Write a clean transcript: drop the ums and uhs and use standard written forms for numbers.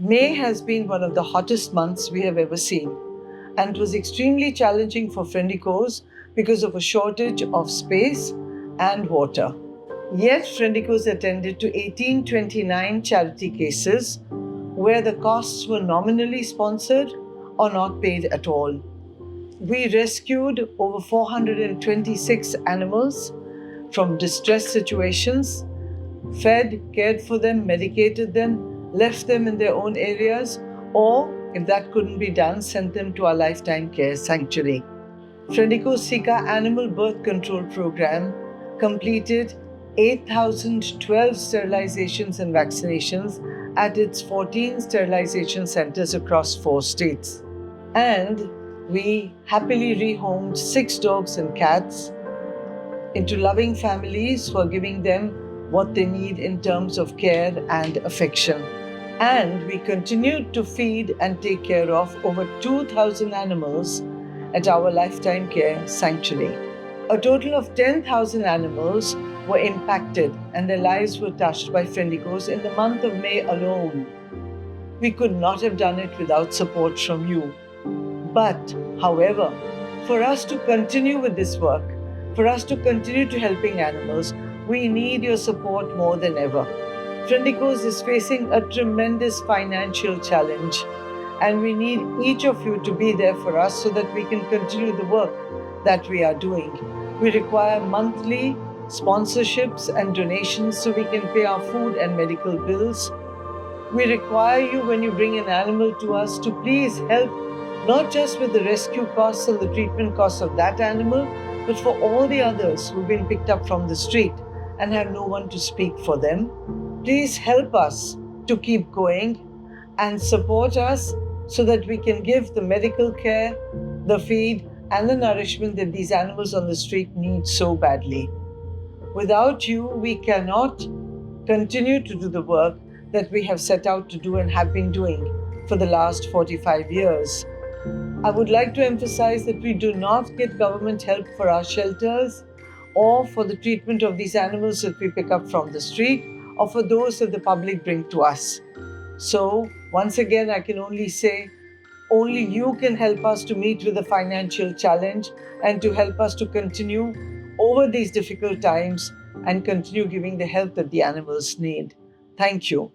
May has been one of the hottest months we have ever seen, and it was extremely challenging for Friendicos because of a shortage of space and water. Yet, Friendicos attended to 1829 charity cases where the costs were nominally sponsored or not paid at all. We rescued over 426 animals from distress situations, fed, cared for them, medicated them, left them in their own areas, or if that couldn't be done, sent them to our lifetime care sanctuary. Friendico Sika Animal Birth Control Program completed 8,012 sterilizations and vaccinations at its 14 sterilization centers across 4 states. And we happily rehomed 6 dogs and cats into loving families for giving them what they need in terms of care and affection. And we continued to feed and take care of over 2,000 animals at our lifetime care sanctuary. A total of 10,000 animals were impacted and their lives were touched by Friendicos in the month of May alone. We could not have done it without support from you. But, however, for us to continue with this work, for us to continue to helping animals, we need your support more than ever. Friendicos is facing a tremendous financial challenge, and we need each of you to be there for us so that we can continue the work that we are doing. We require monthly sponsorships and donations so we can pay our food and medical bills. We require you, when you bring an animal to us, to please help not just with the rescue costs and the treatment costs of that animal, but for all the others who've been picked up from the street and have no one to speak for them. Please help us to keep going and support us so that we can give the medical care, the feed, and the nourishment that these animals on the street need so badly. Without you, we cannot continue to do the work that we have set out to do and have been doing for the last 45 years. I would like to emphasize that we do not get government help for our shelters or for the treatment of these animals that we pick up from the street or for those that the public bring to us. So, once again, I can only say, only you can help us to meet with the financial challenge and to help us to continue over these difficult times and continue giving the help that the animals need. Thank you.